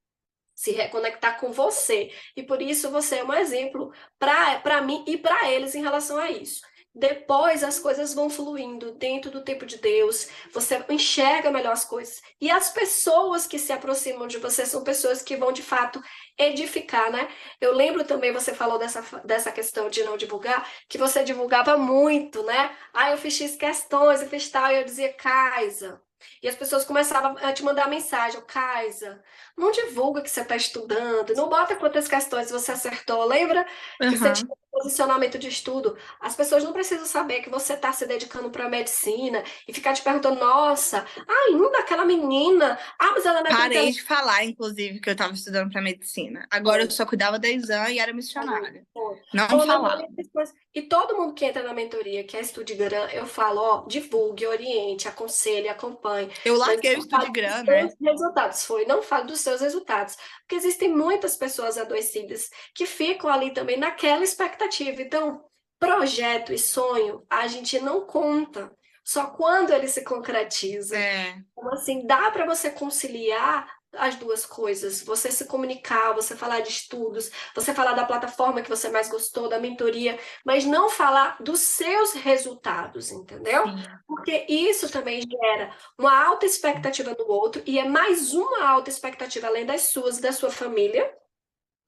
se reconectar com você. E por isso você é um exemplo para mim e para eles em relação a isso. Depois as coisas vão fluindo dentro do tempo de Deus, você enxerga melhor as coisas. E as pessoas que se aproximam de você são pessoas que vão de fato edificar, né? Eu lembro também, você falou dessa questão de não divulgar, que você divulgava muito, né? Ah, eu fiz X questões, eu fiz tal, e eu dizia, Kaisa. E as pessoas começavam a te mandar mensagem, Kaisa, não divulga que você está estudando, não bota quantas questões você acertou. Lembra que você tinha Aham. posicionamento de estudo? As pessoas não precisam saber que você está se dedicando para a medicina e ficar te perguntando, nossa, ainda aquela menina, ah, mas ela não é tão Parei inteligente. de falar, inclusive, que eu estava estudando para medicina. Agora eu só cuidava da exame e era missionária. Não Foi uma falava. maioria das coisas. E todo mundo que entra na mentoria, que é Estudigram, eu falo, ó, divulgue, oriente, aconselhe, acompanhe, Eu mas larguei o não fale dos Estudigram, né? seus resultados. Não fale dos seus resultados. Porque existem muitas pessoas adoecidas que ficam ali também naquela expectativa. Então, projeto e sonho, a gente não conta. Só quando ele se concretiza. É, Então, assim, dá para você conciliar as duas coisas, você se comunicar, você falar de estudos, você falar da plataforma que você mais gostou, da mentoria, mas não falar dos seus resultados, entendeu? sim. Porque isso também gera uma alta expectativa no outro e é mais uma alta expectativa além das suas e da sua família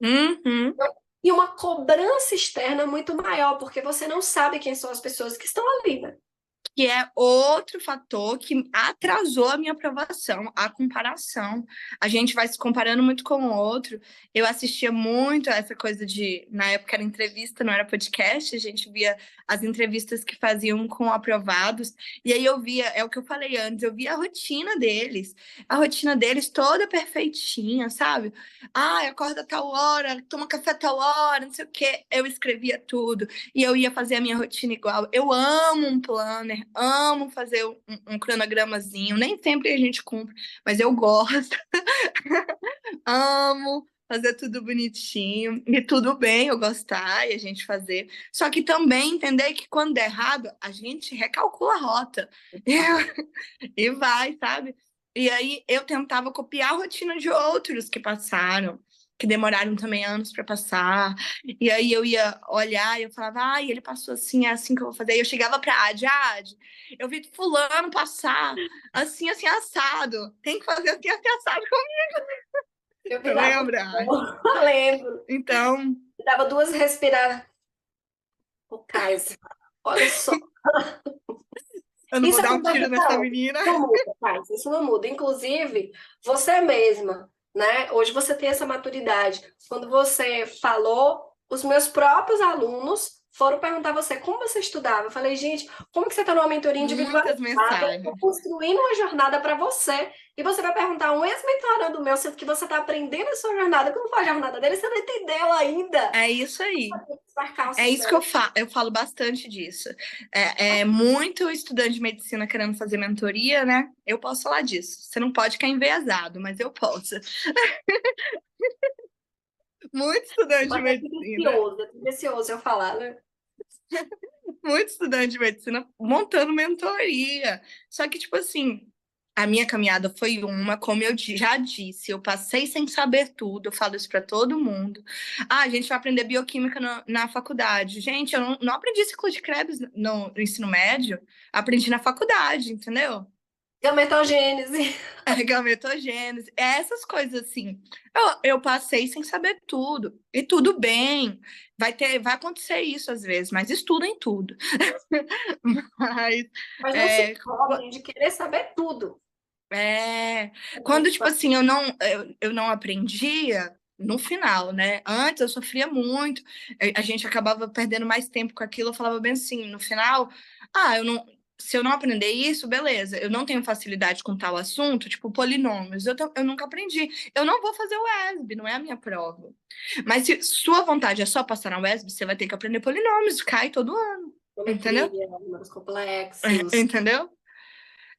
Uhum. e uma cobrança externa muito maior, porque você não sabe quem são as pessoas que estão ali, né? Que é outro fator que atrasou a minha aprovação, a comparação. A gente vai se comparando muito com o outro. Eu assistia muito a essa coisa de, na época era entrevista, não era podcast, a gente via as entrevistas que faziam com aprovados, e aí eu via, é o que eu falei antes, eu via a rotina deles toda perfeitinha, sabe? Ah, acorda tal hora, toma café tal hora, não sei o quê. Eu escrevia tudo e eu ia fazer a minha rotina igual. Eu amo um planner, amo fazer um cronogramazinho. Nem sempre a gente cumpre, mas eu gosto. Amo fazer tudo bonitinho. E tudo bem eu gostar e a gente fazer. Só que também entender que quando der errado, a gente recalcula a rota. E vai, sabe? E aí eu tentava copiar a rotina de outros que passaram, que demoraram também anos para passar. E aí eu ia olhar e eu falava, ai, ele passou assim, é assim que eu vou fazer. E eu chegava pra Adi, eu vi fulano passar assim, assim, assado. Tem que fazer assim, assim, assado Eu comigo, virava, lembra, Adi? lembro, Então, dava duas respiradas, o Kaiser. Olha só. eu não vou Isso dar um acontece tiro nessa até hoje. menina. Não muda, Thais, isso não muda. Inclusive, você mesma, né? Hoje você tem essa maturidade. Quando você falou, os meus próprios alunos foram perguntar a você como você estudava. Eu falei, gente, como que você está numa mentoria Muitas individualizada? Eu mensagens. tô construindo uma jornada para você. E você vai perguntar a um ex-mentorando meu, sendo que você está aprendendo a sua jornada. Como foi a jornada dele? Você não entendeu ainda. É isso aí. Marcar o É isso que sucesso. eu falo bastante disso. É muito estudante de medicina querendo fazer mentoria, né? Eu posso falar disso. Você não pode ficar enviesado, mas eu posso. Muito estudante de Mas medicina, é tendencioso eu falar, né? muito estudante de medicina montando mentoria. Só que, tipo assim, a minha caminhada foi uma, como eu já disse, eu passei sem saber tudo, eu falo isso para todo mundo. Ah, a gente vai aprender bioquímica na faculdade. Gente, eu não aprendi ciclo de Krebs no ensino médio, aprendi na faculdade, entendeu? Gametogênese. A gametogênese, essas coisas assim. Eu passei sem saber tudo. E tudo bem. Vai acontecer isso às vezes, mas estudem tudo. Mas Mas não se é, cobrem de querer saber tudo. é, quando, tipo assim, eu não aprendia no final, né? Antes eu sofria muito, a gente acabava perdendo mais tempo com aquilo, eu falava bem assim, no final, eu não, se eu não aprender isso, beleza, eu não tenho facilidade com tal assunto, tipo polinômios, eu nunca aprendi, eu não vou fazer o ESB, não é a minha prova. Mas se sua vontade é só passar na UESB, você vai ter que aprender polinômios, cai todo ano, entendeu? Geometria, números complexos. Entendeu?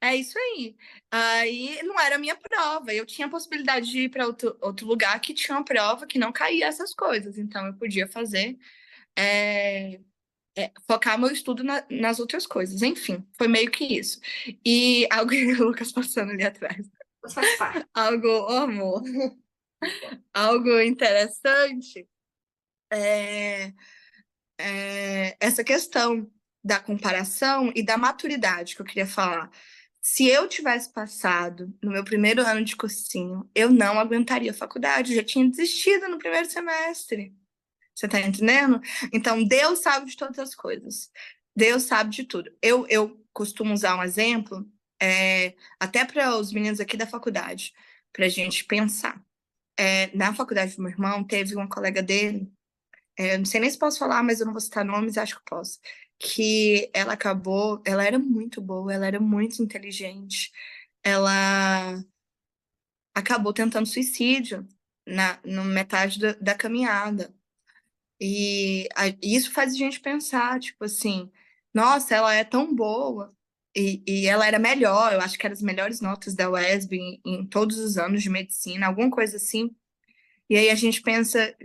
É isso aí. Aí não era a minha prova. Eu tinha a possibilidade de ir para outro lugar que tinha uma prova que não caía essas coisas. Então eu podia fazer. É, focar meu estudo nas outras coisas. Enfim, foi meio que isso. E algo o Lucas passando ali atrás. Mas faz parte. Algo, oh, amor, algo interessante é, essa questão da comparação e da maturidade que eu queria falar. Se eu tivesse passado no meu primeiro ano de cursinho, eu não aguentaria a faculdade, eu já tinha desistido no primeiro semestre. Você tá entendendo? Então, Deus sabe de todas as coisas. Deus sabe de tudo. Eu costumo usar um exemplo, até para os meninos aqui da faculdade, para a gente pensar. Na faculdade do meu irmão, teve uma colega dele, eu não sei nem se posso falar, mas eu não vou citar nomes, acho que posso, que ela era muito boa, ela era muito inteligente, ela acabou tentando suicídio na metade da caminhada. E isso faz a gente pensar, tipo assim, nossa, ela é tão boa. E ela era melhor, eu acho que eram as melhores notas da UESB em todos os anos de medicina, alguma coisa assim. E aí a gente pensa,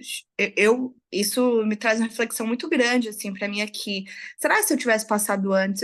isso me traz uma reflexão muito grande assim para mim aqui. Será que se eu tivesse passado antes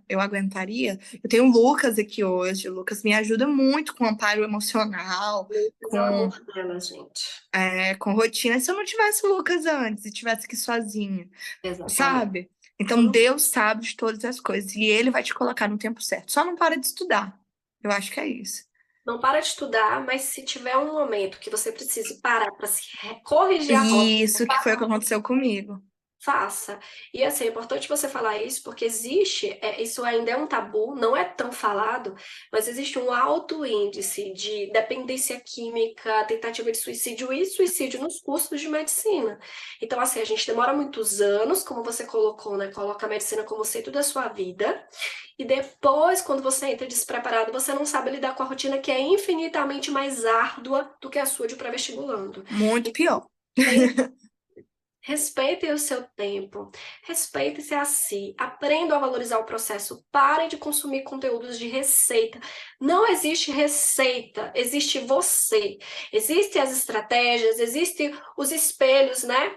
eu aguentaria? Eu tenho o Lucas aqui hoje. O Lucas me ajuda muito com amparo emocional, Lucas é o com amor dela, gente. com rotina. Se eu não tivesse o Lucas antes e tivesse aqui sozinha, Exatamente. sabe? Então Deus sabe de todas as coisas e Ele vai te colocar no tempo certo. Só não para de estudar. Eu acho que é isso. Não para de estudar, mas se tiver um momento que você precise parar para se corrigir a rota, Isso que foi o que aconteceu comigo. faça. E assim, é importante você falar isso, porque existe, isso ainda é um tabu, não é tão falado, mas existe um alto índice de dependência química, tentativa de suicídio e suicídio nos cursos de medicina. Então, assim, a gente demora muitos anos, como você colocou, né? Coloca a medicina como centro da sua vida, e depois, quando você entra despreparado, você não sabe lidar com a rotina que é infinitamente mais árdua do que a sua de pré-vestibulando. Muito pior. Respeitem o seu tempo, respeitem-se a si, aprendam a valorizar o processo, parem de consumir conteúdos de receita. Não existe receita, existe você. Existem as estratégias, existem os espelhos, né?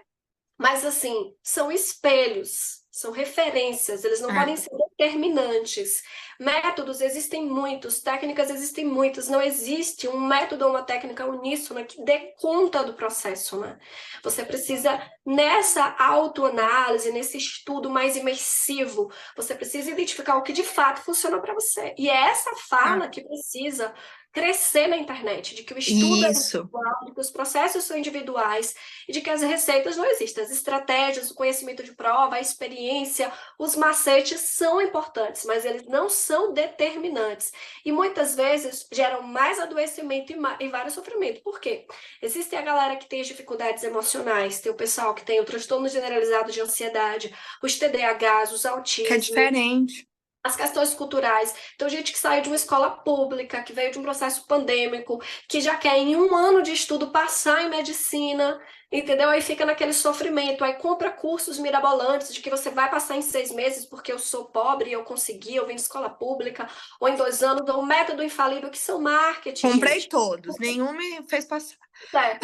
Mas, assim, são espelhos, são referências, eles não podem ser determinantes. Métodos existem muitos, técnicas existem muitas, não existe um método ou uma técnica uníssona que dê conta do processo, né? Você precisa, nessa autoanálise, nesse estudo mais imersivo, você precisa identificar o que de fato funciona para você. E é essa fala que precisa crescer na internet, de que o estudo é Isso. individual, de que os processos são individuais, e de que as receitas não existem. As estratégias, o conhecimento de prova, a experiência, os macetes são importantes, mas eles não são determinantes. E muitas vezes geram mais adoecimento e vários sofrimentos. Por quê? Existe a galera que tem as dificuldades emocionais, tem o pessoal que tem o transtorno generalizado de ansiedade, os TDAHs, os Que é autismos, diferente. as questões culturais. Então, gente que saiu de uma escola pública, que veio de um processo pandêmico, que já quer em um ano de estudo passar em medicina, entendeu? Aí fica naquele sofrimento, aí compra cursos mirabolantes de que você vai passar em 6 meses porque eu sou pobre e eu consegui, eu vim de escola pública, ou em 2 anos, ou um método infalível, que são marketing, Comprei gente. todos, nenhum me fez passar. É,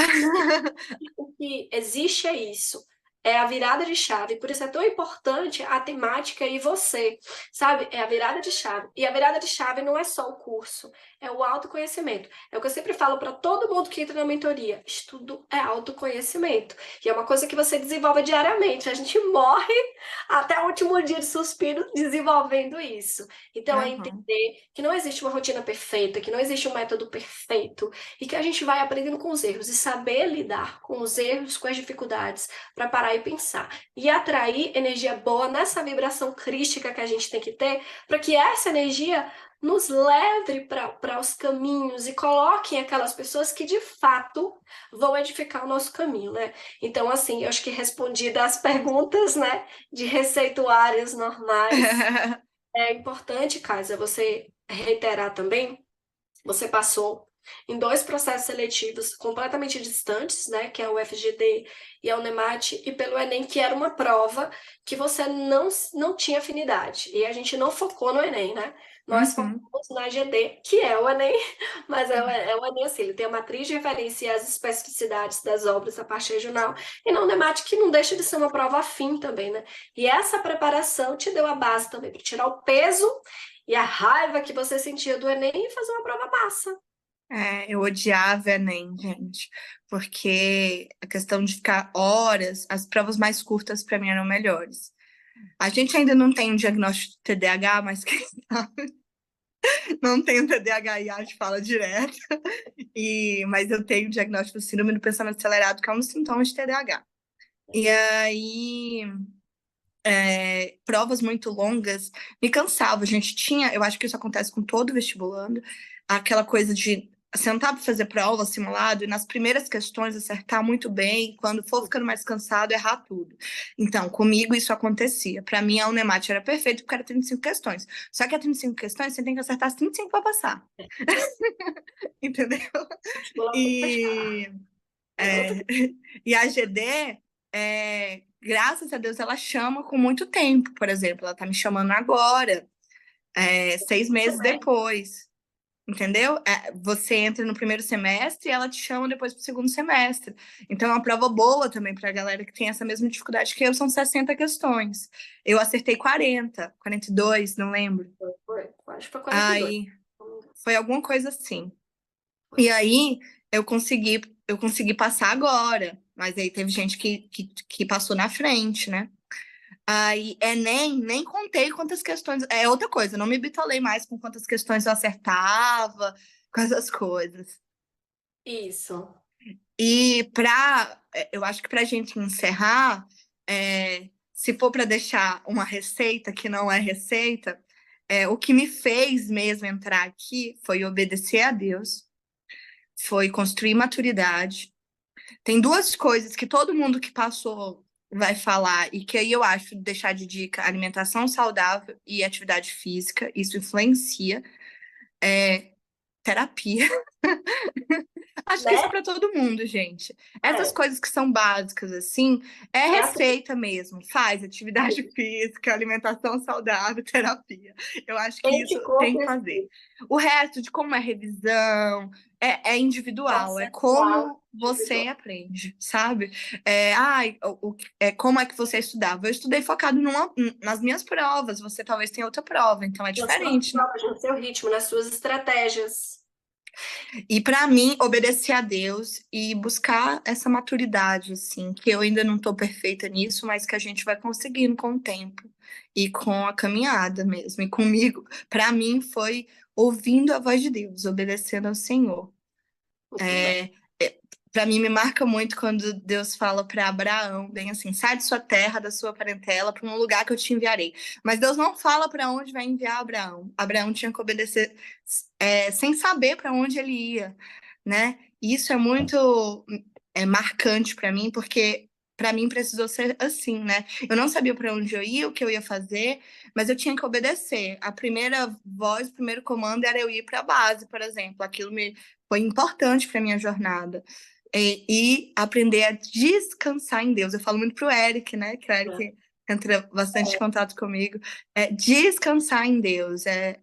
o que existe é isso. É a virada de chave. Por isso é tão importante a temática e você, sabe? É a virada de chave. E a virada de chave não é só o curso, é o autoconhecimento. É o que eu sempre falo para todo mundo que entra na mentoria. Estudo é autoconhecimento. E é uma coisa que você desenvolve diariamente. A gente morre até o último dia de suspiro desenvolvendo isso. Então é Uhum. entender que não existe uma rotina perfeita, que não existe um método perfeito, e que a gente vai aprendendo com os erros e saber lidar com os erros, com as dificuldades, para parar e pensar. E atrair energia boa nessa vibração crística que a gente tem que ter, para que essa energia nos leve para os caminhos e coloquem aquelas pessoas que de fato vão edificar o nosso caminho, né? Então, assim, eu acho que respondi das perguntas, né, de receituários normais. É importante, Kaisa, você reiterar também, você passou em 2 processos seletivos completamente distantes, né, que é o FGD e a Unemat, e pelo Enem, que era uma prova que você não tinha afinidade. E a gente não focou no Enem, né? nós Uhum. focamos na GD, que é o Enem, mas é o Enem assim, ele tem a matriz de referência e as especificidades das obras da parte regional, e na Unemate, que não deixa de ser uma prova afim também, né? E essa preparação te deu a base também para tirar o peso e a raiva que você sentia do Enem e fazer uma prova massa. Eu odiava Enem, gente, porque a questão de ficar horas, as provas mais curtas para mim eram melhores. A gente ainda não tem um diagnóstico de TDAH, mas quem sabe não tem um TDAH e a gente fala direto. Mas eu tenho o diagnóstico do síndrome do pensamento acelerado, que é um dos sintomas de TDAH. E aí, provas muito longas me cansavam. A gente tinha, eu acho que isso acontece com todo vestibulando, aquela coisa de sentar para fazer prova, simulado, e nas primeiras questões acertar muito bem, quando for ficando mais cansado, errar tudo. Então, comigo isso acontecia. Para mim, a Unemate era perfeito porque era 35 questões. Só que a 35 questões, você tem que acertar as 35 para passar. Entendeu? Vestibular é complicado. E, É outra é, e a GD, graças a Deus, ela chama com muito tempo, por exemplo. Ela tá me chamando agora, 6 meses também. depois. Entendeu? Você entra no primeiro semestre e ela te chama depois para o segundo semestre. Então, é uma prova boa também para a galera que tem essa mesma dificuldade que eu, são 60 questões. Eu acertei 40, 42, não lembro. Acho que foi 42. Aí, foi alguma coisa assim. E aí, eu consegui passar agora. Mas aí teve gente que passou na frente, né? Aí, Enem, nem contei quantas questões. É outra coisa, não me bitolei mais com quantas questões eu acertava, com essas coisas. Isso. E eu acho que para a gente encerrar, se for para deixar uma receita que não é receita, o que me fez mesmo entrar aqui foi obedecer a Deus, foi construir maturidade. Tem duas coisas que todo mundo que passou vai falar, e que aí eu acho deixar de dica: alimentação saudável e atividade física, isso influencia. Terapia. Acho que isso é Né? para todo mundo, gente. Essas É. coisas que são básicas, assim, é Gratuito. receita mesmo. Faz atividade física, alimentação saudável, terapia. Eu acho que isso Mente, corpo tem que e fazer. espírito. O resto de como é revisão, é individual, é Processual, como você individual. aprende, sabe? Como é que você estudava? Eu estudei focado nas minhas provas, você talvez tenha outra prova, então é Nas suas diferente, né? provas, no seu ritmo, nas suas estratégias. E para mim, obedecer a Deus e buscar essa maturidade, assim, que eu ainda não estou perfeita nisso, mas que a gente vai conseguindo com o tempo e com a caminhada mesmo. E comigo, para mim, foi ouvindo a voz de Deus, obedecendo ao Senhor. Muito bem. É, para mim, me marca muito quando Deus fala para Abraão, bem assim: sai de sua terra, da sua parentela, para um lugar que eu te enviarei. Mas Deus não fala para onde vai enviar Abraão. Abraão tinha que obedecer, sem saber para onde ele ia, né? E isso é muito marcante para mim, porque para mim precisou ser assim, né? Eu não sabia para onde eu ia, o que eu ia fazer, mas eu tinha que obedecer. A primeira voz, o primeiro comando era eu ir para a base, por exemplo. Aquilo foi importante para minha jornada. E aprender a descansar em Deus. Eu falo muito pro Eric, né? Que o Eric entra bastante em contato comigo. Descansar em Deus,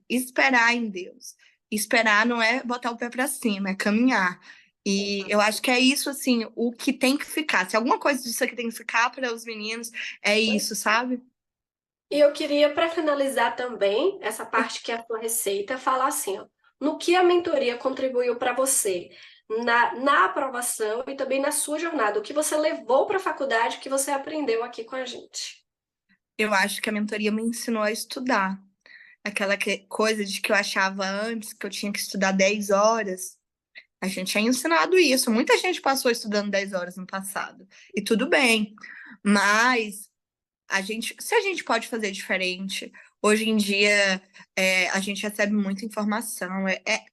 esperar em Deus. Esperar não é botar o pé para cima, é caminhar. E eu acho que é isso, assim, o que tem que ficar. Se alguma coisa disso aqui tem que ficar para os meninos, é isso, sabe? E eu queria, para finalizar também, essa parte que é a sua receita, falar assim, ó, no que a mentoria contribuiu para você na aprovação e também na sua jornada, o que você levou para a faculdade, o que você aprendeu aqui com a gente. Eu acho que a mentoria me ensinou a estudar. Aquela coisa de que eu achava antes que eu tinha que estudar 10 horas. A gente tinha ensinado isso. Muita gente passou estudando 10 horas no passado. E tudo bem. Mas se a gente pode fazer diferente, hoje em dia a gente recebe muita informação.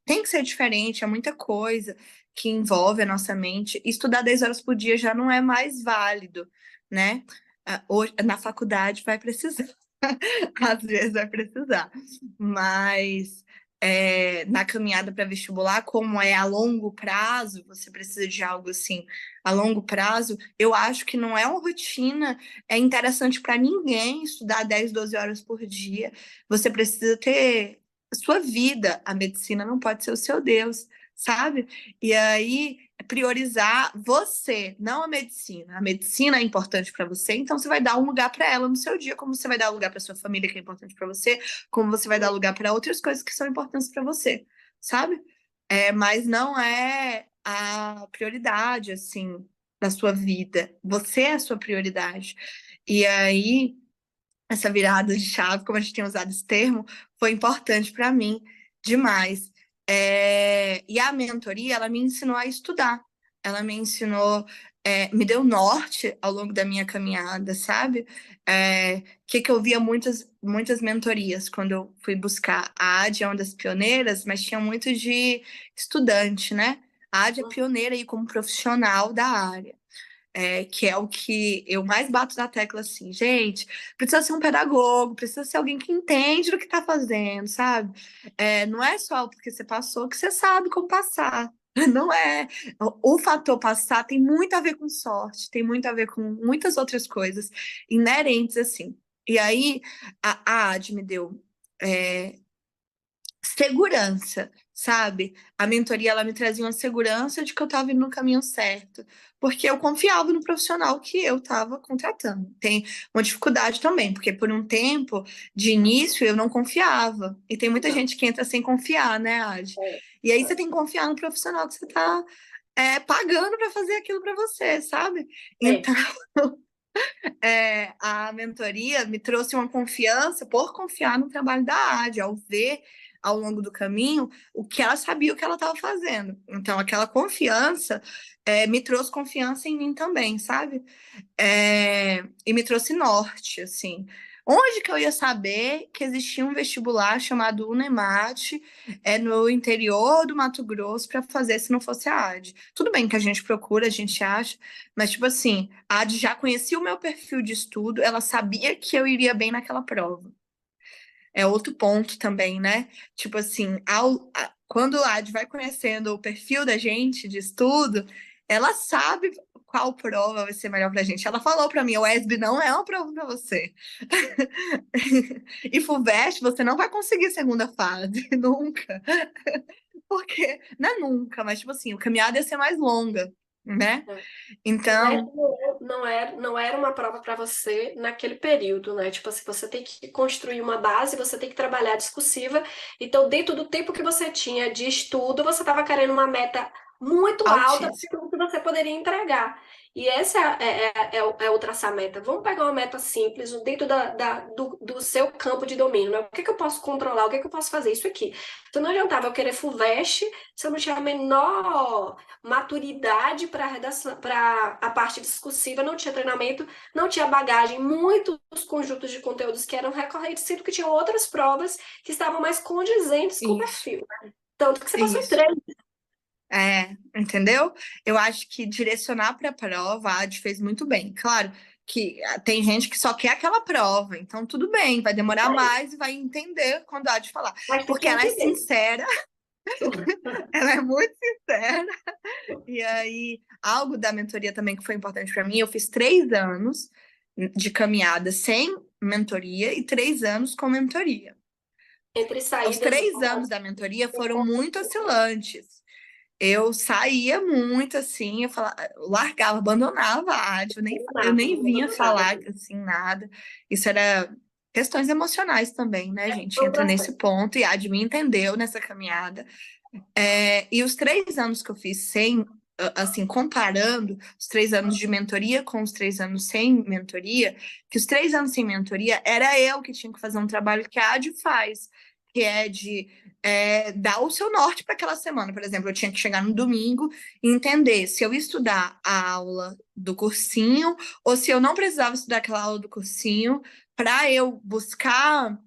Tem que ser diferente, é muita coisa que envolve a nossa mente. Estudar 10 horas por dia já não é mais válido, né? Hoje, na faculdade vai precisar. Às vezes vai precisar. Mas na caminhada para vestibular, como é a longo prazo, você precisa de algo assim a longo prazo, eu acho que não é uma rotina interessante para ninguém estudar 10, 12 horas por dia. Você precisa ter sua vida. A medicina não pode ser o seu Deus, sabe? E aí, priorizar você, não a medicina. A medicina é importante para você, então você vai dar um lugar para ela no seu dia, como você vai dar lugar para sua família, que é importante para você, como você vai dar lugar para outras coisas que são importantes para você, sabe? Mas não é a prioridade, assim, da sua vida. Você é a sua prioridade. E aí, essa virada de chave, como a gente tem usado esse termo, foi importante para mim demais. E a mentoria, ela me ensinou a estudar. Ela me ensinou, me deu norte ao longo da minha caminhada, sabe? Que eu via muitas mentorias quando eu fui buscar. A AD é uma das pioneiras, mas tinha muito de estudante, né? A AD é pioneira aí como profissional da área. Que é o que eu mais bato na tecla, assim, gente, precisa ser um pedagogo, precisa ser alguém que entende do que está fazendo, sabe? Não é só porque você passou que você sabe como passar. Não é. O fator passar tem muito a ver com sorte, tem muito a ver com muitas outras coisas inerentes, assim. E aí, a AD me deu segurança, sabe? A mentoria, ela me trazia uma segurança de que eu estava indo no caminho certo, porque eu confiava no profissional que eu estava contratando. Tem uma dificuldade também, porque por um tempo, de início, eu não confiava. E tem muita gente que entra sem confiar, né, Adi? E aí você tem que confiar no profissional que você está pagando para fazer aquilo para você, sabe? Então, a mentoria me trouxe uma confiança por confiar no trabalho da AD, ao ver ao longo do caminho o que ela sabia o que ela estava fazendo. Então, aquela confiança me trouxe confiança em mim também, sabe? E me trouxe norte, assim. Onde que eu ia saber que existia um vestibular chamado Unemate no interior do Mato Grosso para fazer se não fosse a AD? Tudo bem que a gente procura, a gente acha, mas, tipo assim, a AD já conhecia o meu perfil de estudo, ela sabia que eu iria bem naquela prova. É outro ponto também, né? Tipo assim, quando a AD vai conhecendo o perfil da gente de estudo, ela sabe qual prova vai ser melhor pra gente. Ela falou pra mim, o ESB não é uma prova pra você. E FUVEST, você não vai conseguir segunda fase, nunca. Porque, não é nunca, mas tipo assim, o caminhada ia ser mais longa, né? Então, Não era uma prova para você naquele período, né? Tipo assim, você tem que construir uma base, você tem que trabalhar discursiva. Então, dentro do tempo que você tinha de estudo, você estava querendo uma meta muito alta para altíssimo. aquilo que você poderia entregar. E essa é o traçar meta. Vamos pegar uma meta simples dentro do seu campo de domínio, né? O que eu posso controlar? O que eu posso fazer? Isso aqui. Então, não adiantava eu querer FUVEST se eu não tinha a menor maturidade para a parte discursiva, não tinha treinamento, não tinha bagagem, muitos conjuntos de conteúdos que eram recorrentes, sendo que tinham outras provas que estavam mais condizentes com o Isso, perfil. Tanto que você passou em isso. 3. Entendeu? Eu acho que direcionar para a prova, a AD fez muito bem. Claro que tem gente que só quer aquela prova, então tudo bem, vai demorar mais e vai entender quando a AD falar. Mas tem Porque que ela é entender. sincera, ela é muito sincera. E aí, algo da mentoria também que foi importante para mim, eu fiz 3 anos de caminhada sem mentoria e 3 anos com mentoria. Entre Os saídas e 3 anos da mentoria foram muito oscilantes. Eu saía muito assim, eu largava, abandonava a AD, eu nem vinha falar assim nada. Isso era questões emocionais também, né, gente? Entra nesse ponto e a AD me entendeu nessa caminhada. E os 3 anos que eu fiz sem, assim, comparando os 3 anos de mentoria com os 3 anos sem mentoria, que os 3 anos sem mentoria era eu que tinha que fazer um trabalho que a AD faz, que é de dar o seu norte para aquela semana. Por exemplo, eu tinha que chegar no domingo e entender se eu ia estudar a aula do cursinho ou se eu não precisava estudar aquela aula do cursinho para eu buscar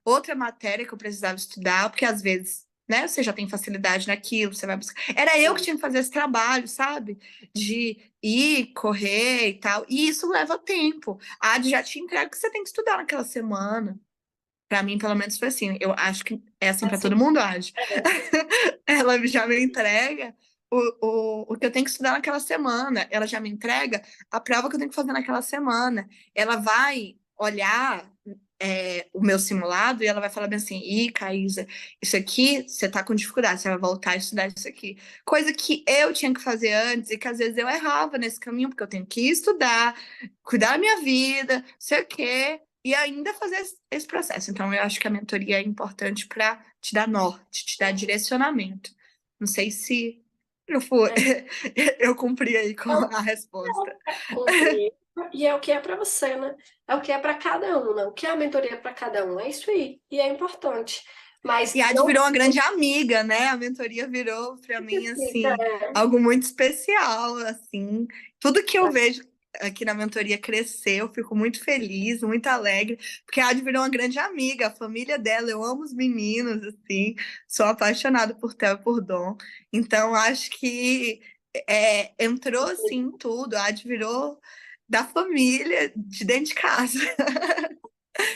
outra matéria que eu precisava estudar, porque às vezes, né, você já tem facilidade naquilo, você vai buscar. Era eu que tinha que fazer esse trabalho, sabe? De ir, correr e tal. E isso leva tempo. A AD já te entrega o que você tem que estudar naquela semana. Para mim, pelo menos, foi assim. Eu acho que é assim para todo mundo, AD. Ela já me entrega o que eu tenho que estudar naquela semana. Ela já me entrega a prova que eu tenho que fazer naquela semana. Ela vai olhar o meu simulado e ela vai falar bem assim: ih, Caísa, isso aqui você tá com dificuldade, você vai voltar a estudar isso aqui. Coisa que eu tinha que fazer antes e que às vezes eu errava nesse caminho, porque eu tenho que estudar, cuidar da minha vida, não sei o quê, e ainda fazer esse processo. Então, eu acho que a mentoria é importante para te dar norte, te dar direcionamento. Não sei se eu, for... É, eu cumpri aí com não, a resposta. cumprir. E é o que é para você, né? É o que é para cada um, né? O que é a mentoria para cada um? É isso aí. E é importante. E Mas a Adi não virou uma grande amiga, né? A mentoria virou para mim fica. assim algo muito especial, assim. Tudo que eu vejo aqui na mentoria crescer, eu fico muito feliz, muito alegre, porque a Adi virou uma grande amiga, a família dela, eu amo os meninos, assim, sou apaixonada por Theo e por Dom. Então acho que entrou assim em tudo, a Adi virou da família, de dentro de casa.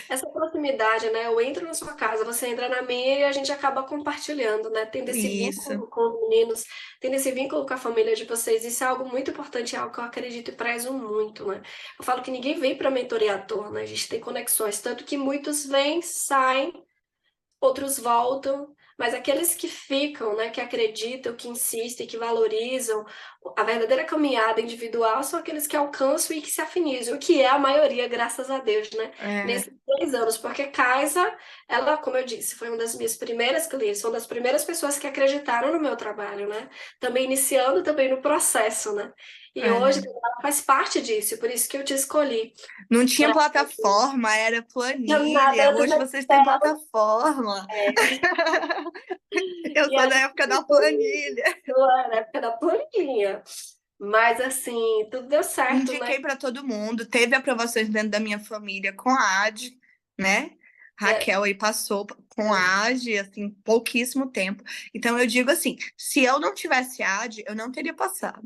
Essa proximidade, né? Eu entro na sua casa, você entra na minha e a gente acaba compartilhando, né? Tendo esse Isso. vínculo com os meninos, tendo esse vínculo com a família de vocês. Isso é algo muito importante, é algo que eu acredito e prezo muito, né? Eu falo que ninguém vem para mentoria à toa, né? A gente tem conexões, tanto que muitos vêm, saem, outros voltam, mas aqueles que ficam, né, que acreditam, que insistem, que valorizam a verdadeira caminhada individual são aqueles que alcançam e que se afinizam, o que é a maioria, graças a Deus, né, É, nesses 3 anos, porque Kaisa, ela, como eu disse, foi uma das minhas primeiras clientes, uma das primeiras pessoas que acreditaram no meu trabalho, né, também iniciando também no processo, né, e hoje é. ela faz parte disso, por isso que eu te escolhi. Não tinha plataforma, era Nada planilha. do Hoje vocês têm Excel, plataforma. Eu e sou a da época da planilha. na época da planilha. Mas assim, tudo deu certo, né? Indiquei para todo mundo. Teve aprovações dentro da minha família com a AD, né? É, Raquel aí passou com a AD, assim, pouquíssimo tempo. Então eu digo assim, se eu não tivesse AD, eu não teria passado.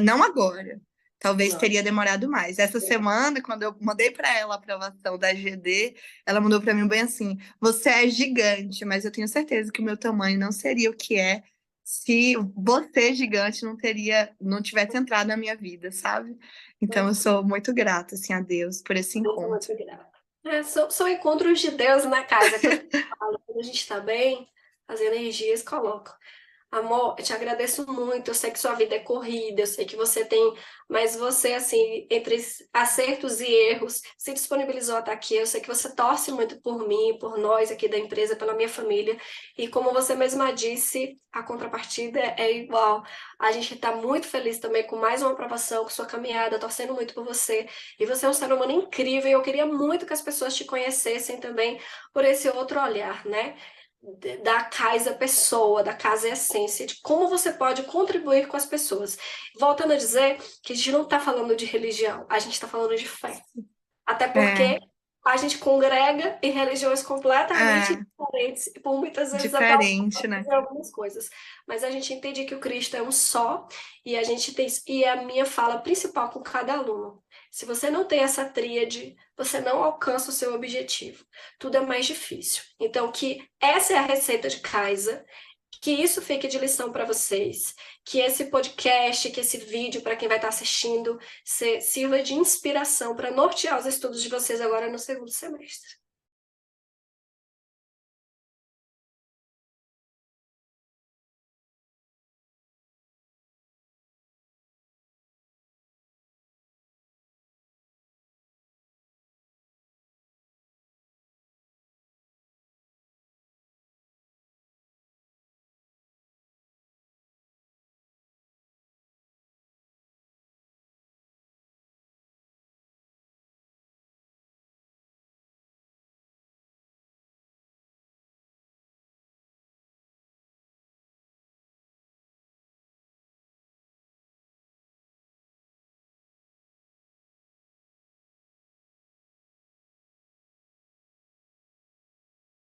Não agora. Talvez não. teria demorado mais. Essa semana, quando eu mandei para ela a aprovação da GD, ela mandou para mim bem assim: você é gigante, mas eu tenho certeza que o meu tamanho não seria o que é se você, gigante, não tivesse entrado na minha vida, sabe? Então eu sou muito grata, assim, a Deus por esse Eu sou encontro. muito grata. São encontros de Deus na casa. Quando quando a gente está bem, as energias colocam. Amor, eu te agradeço muito. Eu sei que sua vida é corrida, eu sei que você tem, mas você, assim, entre acertos e erros, se disponibilizou a estar aqui. Eu sei que você torce muito por mim, por nós aqui da empresa, pela minha família. E como você mesma disse, a contrapartida é igual. A gente está muito feliz também com mais uma aprovação, com sua caminhada, torcendo muito por você. E você é um ser humano incrível. E eu queria muito que as pessoas te conhecessem também por esse outro olhar, né? Da casa pessoa, da casa essência, de como você pode contribuir com as pessoas. Voltando a dizer que a gente não está falando de religião, a gente está falando de fé. Até É, porque a gente congrega em religiões completamente é diferentes e por muitas vezes até diferente, né? em algumas coisas. Mas a gente entende que o Cristo é um só e a gente tem e é a minha fala principal com cada aluno. Se você não tem essa tríade, você não alcança o seu objetivo. Tudo é mais difícil. Então, que essa é a receita de Kaisa, que isso fique de lição para vocês, que esse podcast, que esse vídeo, para quem vai estar assistindo, sirva de inspiração para nortear os estudos de vocês agora no segundo semestre.